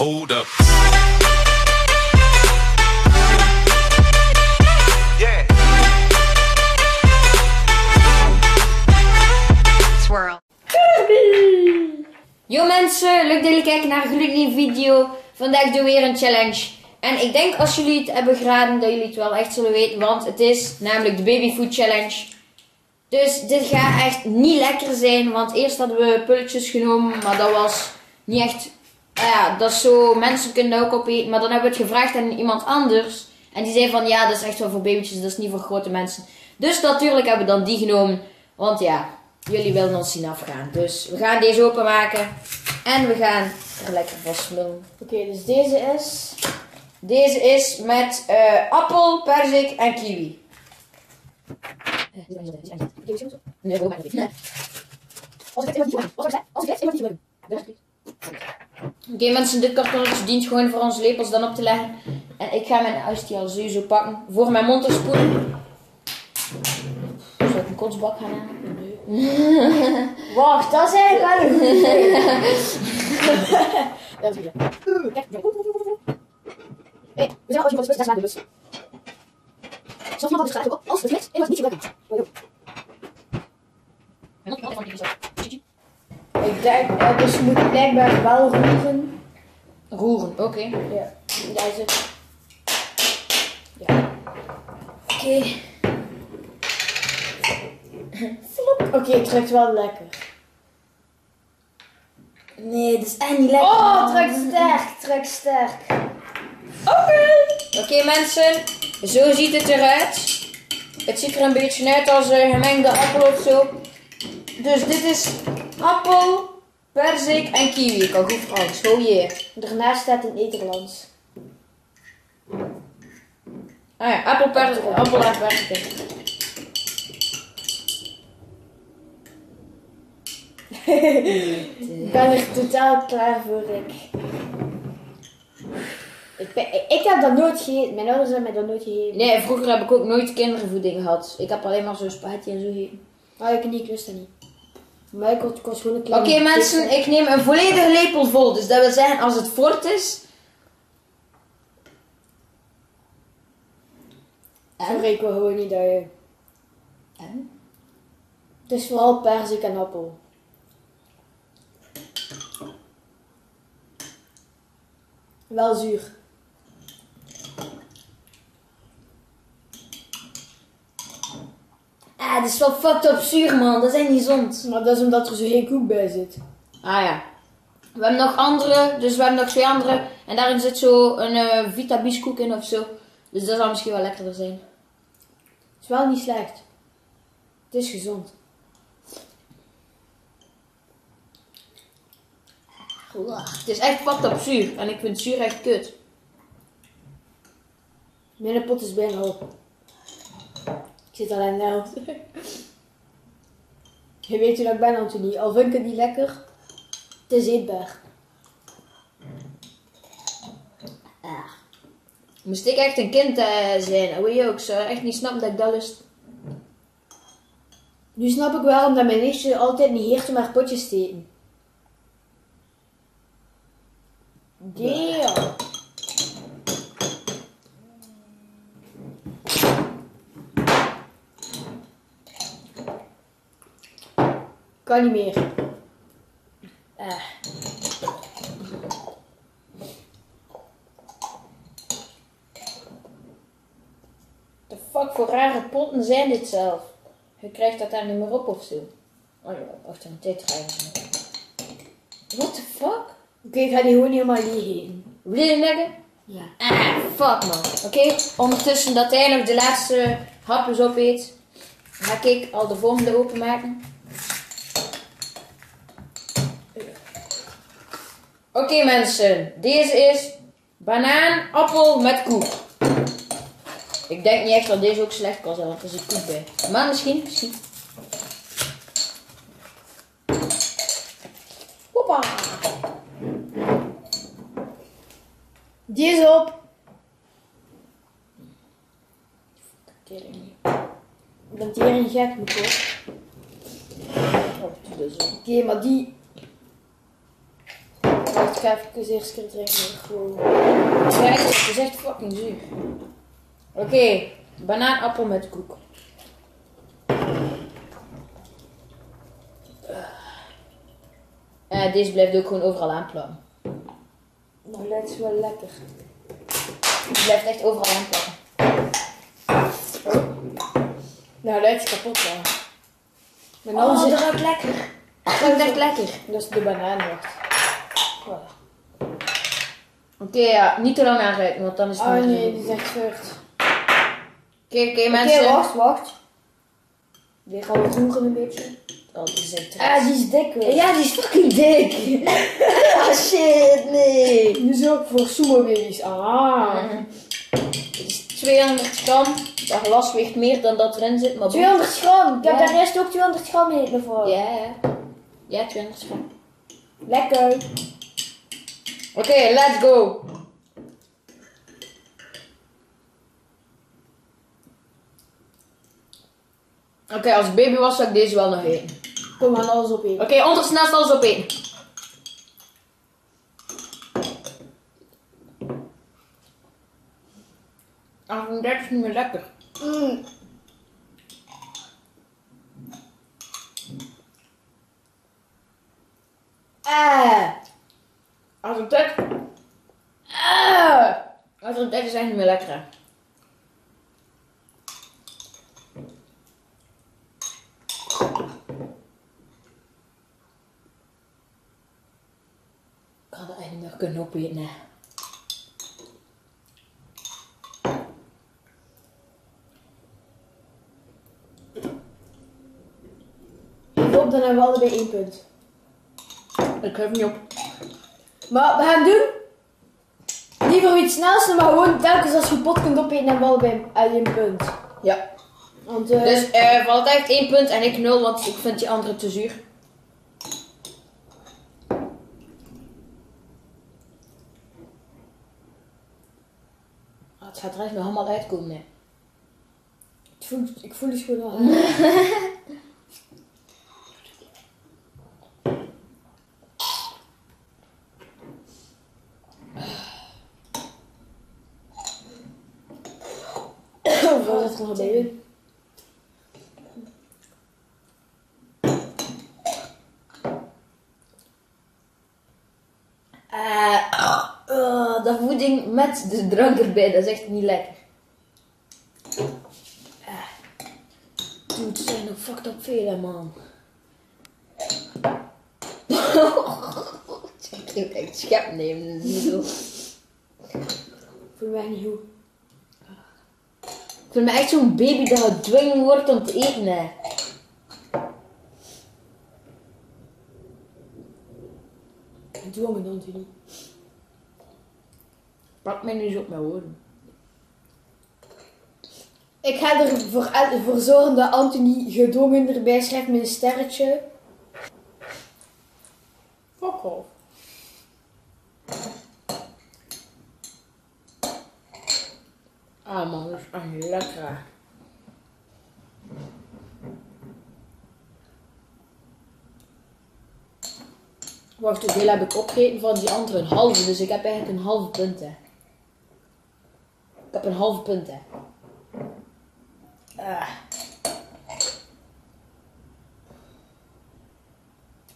Hold up. Yeah. Swirl. Yo mensen, leuk dat jullie kijken naar een gloednieuwe video. Vandaag doen we weer een challenge. En ik denk als jullie het hebben geraden dat jullie het wel echt zullen weten. Want het is namelijk de babyfood challenge. Dus dit gaat echt niet lekker zijn. Want eerst hadden we pulletjes genomen. Maar dat was niet echt... ja, dat is zo, mensen kunnen dat ook opeten. Maar dan hebben we het gevraagd aan iemand anders. En die zei van ja, dat is echt wel voor babytjes. Dat is niet voor grote mensen. Dus natuurlijk hebben we dan die genomen. Want ja, jullie willen ons zien afgaan. Dus we gaan deze openmaken. En we gaan er lekker vastsmullen. Oké, dus deze is... Deze is met appel, perzik en kiwi. Nee, gewoon maar even. Oké mensen, dit kartonnetje dient gewoon voor onze lepels dan op te leggen. En ik ga mijn ijsthee al sowieso pakken. Voor mijn mond te spoelen. Zal ik een kotsbak gaan halen? Nee. Wacht, dat is eigenlijk wel een goed idee. Dat is goed. Kijk. Hé, we zijn al als je dat is de bus. Zelfs nog wat is op. Als het lukt, en wat niet zo lekker. Ik denk, dus je moet blijkbaar wel roeren. Roeren, oké. Ja, daar is het. Ja. Oké. Flop. Oké, het ruikt wel lekker. Nee, dat is echt niet lekker. Oh, het ruikt sterk, het ruikt sterk. Oké mensen, zo ziet het eruit. Het ziet er een beetje uit als een gemengde appel of zo. Dus dit is appel, perzik en kiwi. Ik kan goed Frans. Oh yeah. Daarnaast staat een Nederlands. Ah ja, appel, perzik, appel en perzik. Ik ben er totaal klaar voor, Ik heb dat nooit gegeten. Mijn ouders hebben mij dat nooit gegeten. Nee, vroeger heb ik ook nooit kindervoeding gehad. Ik heb alleen maar zo'n spaghetti en zo gegeten. Maar ik niet, ik lust dat niet. Maar ik kost gewoon een klein... Oké mensen, ik neem een volledige lepel vol. Dus dat wil zeggen, als het voort is... Sorry, ik wil gewoon niet dat je... En? Het is vooral perzik en appel. Wel zuur. Ah, dit is wel fucked up zuur man. Dat is echt niet gezond. Maar dat is omdat er zo geen koek bij zit. Ah ja. We hebben nog andere, dus we hebben nog 2 andere. En daarin zit zo een Vita biskoek in of zo. Dus dat zal misschien wel lekkerder zijn. Het is wel niet slecht. Het is gezond. Het is echt fucked up zuur. En ik vind zuur echt kut. Mijn pot is bijna op. Ik zit al aan de helft. Je weet hoe dat ik ben, Anthony. Al vind ik het niet lekker, het is eetbaar. Moest ik echt een kind zijn, hoe je ook, zou echt niet snappen dat ik dat lust. Nu snap ik wel, omdat mijn nichtje altijd negeert om haar potjes te eten. Damn. Kan niet meer. De fuck voor rare potten zijn dit zelf? Je krijgt dat daar niet meer op of zo. Oh ja, wacht een tijd rijden. What the fuck? Oké, ik ga die gewoon helemaal leeg eten. Wil je leggen? Ja. Ah, fuck man. Oké, ondertussen dat hij nog de laatste hapjes opeet, ga ik al de volgende openmaken. Oké mensen, deze is banaan, appel met koek. Ik denk niet echt dat deze ook slecht kan zijn, want er zit koek bij. Maar misschien. Hoppa. Die is op. Ik ben tering gek, mijn kop. Oké, maar die... Ik ga even eerst een keer drinken. Gewoon. Ja, het is echt fucking zuur. Oké, banaanappel met koek. Deze blijft ook gewoon overal aanplakken. Nou, dat is wel lekker. Die blijft echt overal aanplakken. Nou, dat is kapot man. Maar Oh, dan dat ruikt lekker. Dat ruikt echt lekker. Dat is de banaan Voilà. Oké, ja, niet te lang aanruiken, want dan is het Oh niet nee, goed. die is echt geurt. Oké, mensen. Oké, wacht. Weer gaan we roeren een beetje. Oh, die is echt Ah, die is dik hoor. Ja, die is fucking dik. Ah, shit, nee. Nu is ook voor sumo baby's. Ah. Het is 200 gram. Dat glas weegt meer dan dat erin zit, maar... 200 gram. Ik heb Ja. daar rest ook 200 gram in ervoor. Ja, ja, 200 gram. Lekker. Oké, let's go. Oké, als ik baby was, zou ik deze wel nog eten. Kom, we gaan alles opeten. Oké, ondersnelst alles opeten. Ah, dat is niet meer lekker. Mm. Als het tek... Als het tek is echt niet meer lekker. Hè. Ik had er eigenlijk nog kunnen opeten. Hè. Even op, dan hebben we allebei 1 punt. Ik geef niet op. Maar we gaan doen. Niet voor iets snelste, maar gewoon telkens als je pot kunt opeten, hebben we allebei 1 punt. Ja. Want Dus valt echt 1 punt en ik 0, want ik vind die andere te zuur. Ah, het gaat er echt nog allemaal uitkomen. Hè. ik voel het gewoon al. Hoeveel zit er nog bij? De voeding met de drank erbij, dat is echt niet lekker. Dude, het zijn nog fucked up veel, hè, man. Ik moet echt schep nemen. Dat is niet zo. Ik voel me echt niet goed. Ik vind me echt zo'n baby dat gedwongen wordt om te eten, hè. Gedwongen dan natuurlijk. Pak mij nu eens op mijn woorden. Ik ga ervoor zorgen dat Anthony gedwongen erbij schrijft met een sterretje. Fuck off. Ah man, dat is echt lekker. Wacht, hoeveel heb ik opgegeten van die andere? Een halve, dus ik heb eigenlijk een halve punt, hè. Ik heb een halve punt, hè.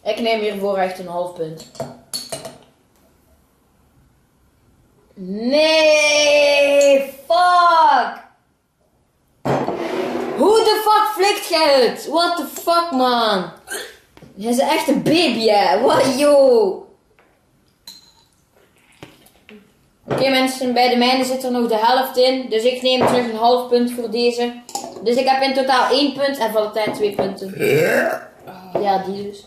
Ik neem hiervoor echt een half punt. Nee, fuck! Hoe de fuck flikt jij het? What the fuck, man? Jij is echt een baby, hè? What, yo? Oké, mensen, bij de mijne zit er nog de helft in. Dus ik neem terug een half punt voor deze. Dus ik heb in totaal 1 punt en Valentijn 2 punten. Ja, die dus.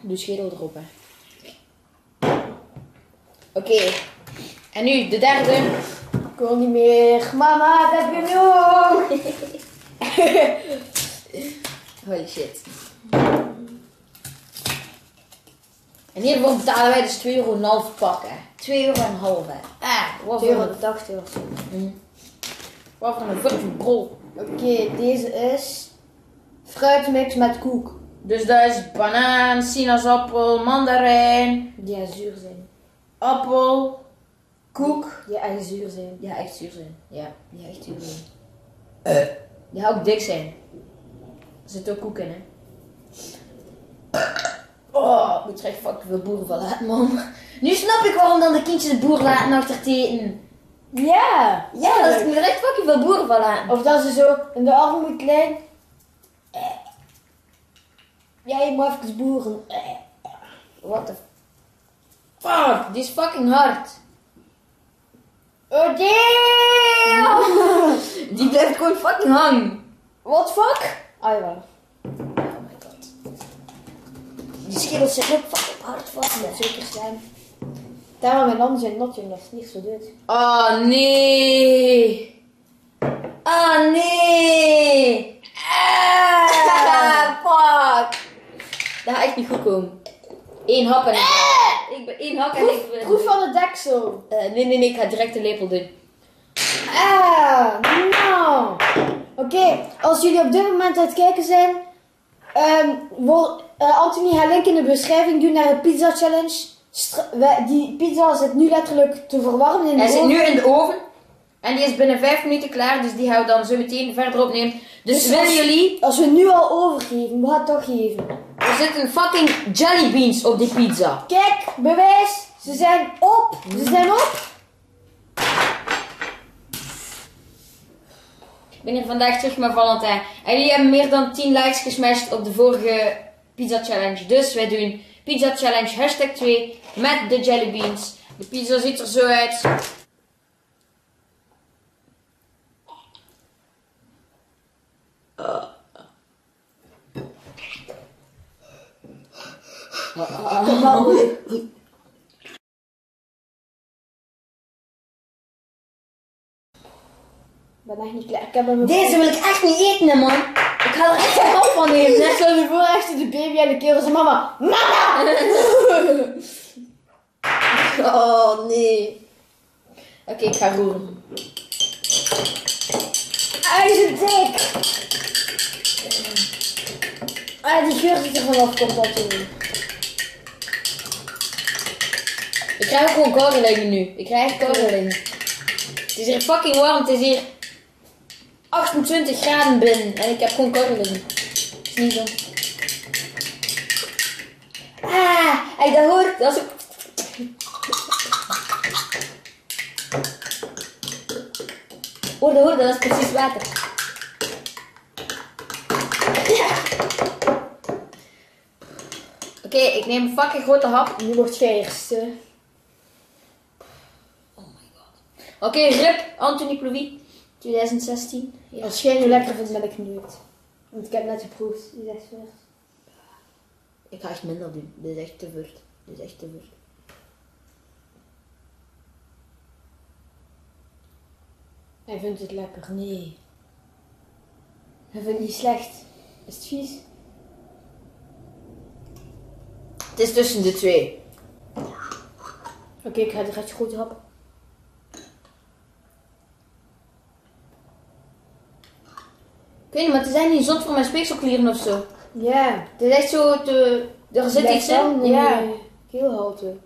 Doe schedel erop, hè. Oké. En nu de derde. Ik wil niet meer. Mama, dat heb je genoeg. Holy shit. En hiervoor betalen wij dus €2,5 pak, hè. €2,5, hè. Wat voor een... 280 of zo. Wat voor een fucking brol. Oké, deze is fruitmix met koek. Dus dat is banaan, sinaasappel, mandarijn, Die zuur zijn. appel, koek. Die echt zuur zijn. Ja, echt zuur zijn. Ja, die echt zuur zijn. Die gaat ook dik zijn. Er zit ook koek in, hè. Oh, ik krijg fucking veel boeren van laten, man. Nu snap ik waarom dan de kindjes de boer laten achter te eten. Ja! Ja, dat is echt fucking veel boeren van laten. Of dat ze zo in de armen klein. Ja, je moet even boeren. What the fuck? Die is fucking hard. Oh damn! Die blijft gewoon fucking hangen. What fuck? Ah ja. Oh my god. Die schedels zitten ook fucking hard vast. Dat moet zeker zijn. Daarom mijn handen zijn nat, jongen. Dat is niet zo dit. Oh nee. Oh nee. Fuck. Dat gaat echt niet goed komen. Eén hap en ik ben één hak en ik ben... Proef van het deksel. Nee, ik ga direct de lepel doen. Nou. Oké, als jullie op dit moment aan het kijken zijn, Anthony gaat link in de beschrijving doen naar de pizza challenge. Die pizza zit nu letterlijk te verwarmen in de Hij zit oven. nu in de oven. En die is binnen 5 minuten klaar, dus die gaan we dan zo meteen verder opnemen. Dus willen jullie... Als we nu al overgeven, we gaan het toch geven. Er zitten fucking jelly beans op die pizza. Kijk, bewijs. Ze zijn op. Ze zijn op. Ik ben hier vandaag terug met Valentin. En jullie hebben meer dan 10 likes gesmashed op de vorige pizza challenge. Dus wij doen pizza challenge #2 met de jelly beans. De pizza ziet er zo uit. Ik ben echt niet klaar. Ik heb hem Deze wil ik echt niet eten, hè, man. Ik ga er echt geen hap van nemen. net zo de voorrechter de baby en de kerel zei mama. Mama! Oh nee. Oké, ik ga roeren. Hij is dik. Die geur die er vanaf komt natuurlijk. Ik krijg ook gewoon korrelingen nu. Ik krijg korrelingen. Het is hier fucking warm. Het is hier 28 graden binnen. En ik heb gewoon korrelingen. Het is niet zo. Hey, dat hoort. Dat is ook... Hoor, dat is precies water. Oké, ik neem een fucking grote hap. Nu wordt jij eerste. Oh my god. Oké, RIP Anthony Plouvy 2016. Ja. Als jij nu lekker vindt, ben ik benieuwd. Want ik heb net geproefd. Die is echt vers. Ik ga echt minder doen. Dit is echt te vurt. Dit is echt te vurt. Hij vindt het lekker. Nee. Hij vindt het niet slecht. Is het vies? Het is tussen de twee. Oké, ik ga het echt goed happen. Ik weet niet, maar het zijn niet gezond voor mijn speekselklieren of zo. Ja. Het is echt zo te... Er zit iets in. Ja. Keelhalte.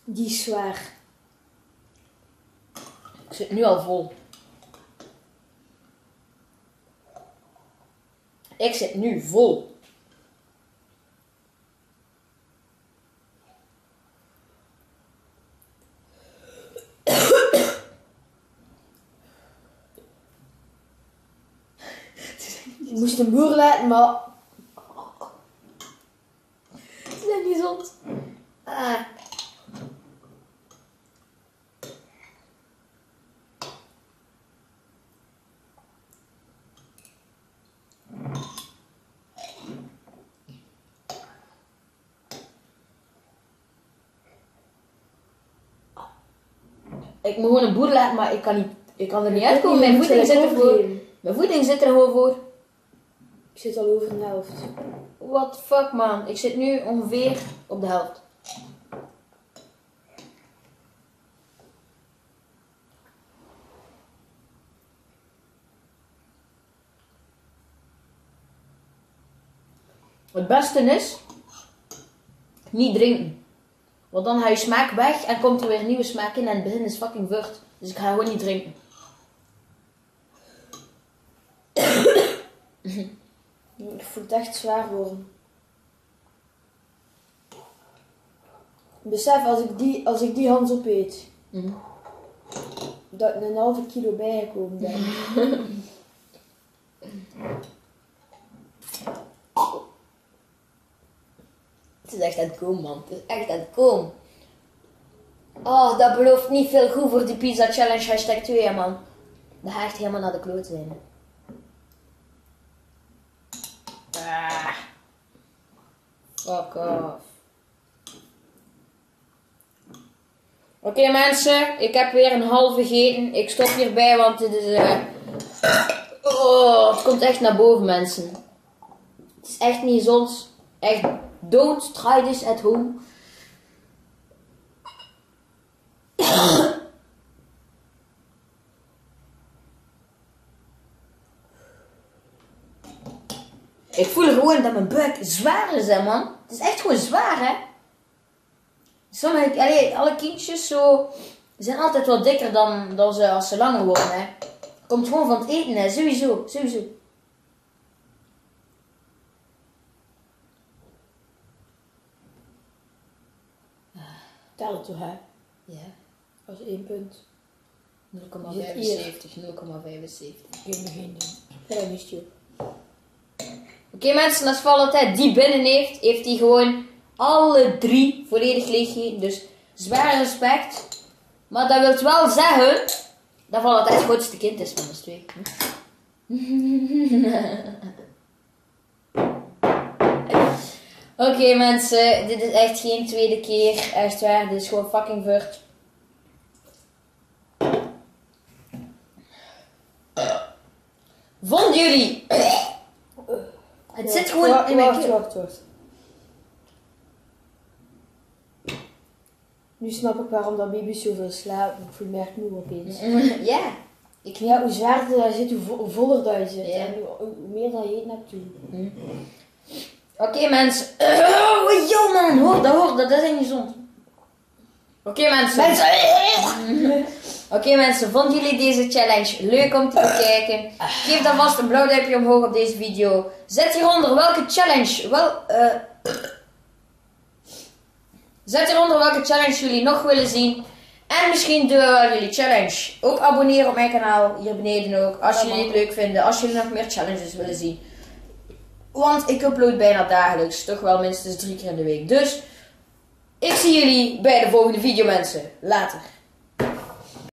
Die is zwaar. Ik zit nu al vol. Ik zit nu vol. Je moest een boer laten, maar... Het is niet gezond. Ah. Ik moet gewoon een boer laten, maar ik kan er niet uitkomen. Mijn voeding zit er voor. Mijn voeding zit er gewoon voor. Ik zit al over de helft. What the fuck, man. Ik zit nu ongeveer op de helft. Het beste is niet drinken. Want dan ga je smaak weg en komt er weer nieuwe smaak in en het begin is fucking vurt. Dus ik ga gewoon niet drinken. Ik voel het echt zwaar worden. Besef, als ik die Hans opeet, dat ik een halve kilo bijgekomen ben. Het is echt aan het komen, man. Het is echt aan het komen. Oh, dat belooft niet veel goed voor die pizza challenge #2, man. Dat gaat echt helemaal naar de kloot zijn. Fuck off. Oké, mensen, ik heb weer een halve gegeten. Ik stop hierbij, want dit is... Oh, het komt echt naar boven, mensen. Het is echt niet gezond. Echt, don't try this at home. Ik voel gewoon dat mijn buik zwaar is, hè, man. Het is echt gewoon zwaar, hè. Alle kindjes zo, zijn altijd wat dikker dan ze als ze langer worden, hè. Komt gewoon van het eten, hè. Sowieso. Tel het toch, hè? Ja. Als 1 punt. 0,75. 0,75. Ik begin doen. Dat is chill. Oké, mensen, als Valentin die binnen heeft hij gewoon alle 3 volledig leeg gegeten. Dus zwaar respect. Maar dat wil wel zeggen dat Valentin het grootste kind is van ons 2. Oké, mensen, dit is echt geen tweede keer. Echt waar, dit is gewoon fucking vurt. Vonden jullie? Het zit gewoon in mijn keel. Wacht. Nu snap ik waarom dat baby's zoveel slapen. Ik voel me echt moe opeens. Ja. Ja, hoe zwaarder dat zit, hoe voller dat je zit. Ja. En hoe meer dat je eten hebt, toe. Oké, mensen. Yo man, dat is niet gezond. Oké, mensen. Oké, mensen, vonden jullie deze challenge leuk om te bekijken? Geef dan vast een blauw duimpje omhoog op deze video. Zet hieronder welke challenge jullie nog willen zien. En misschien doen we wel jullie challenge. Ook abonneren op mijn kanaal, hier beneden ook. Als jullie het leuk vinden, als jullie nog meer challenges willen zien. Want ik upload bijna dagelijks, toch wel minstens 3 keer in de week. Dus, ik zie jullie bij de volgende video, mensen. Later.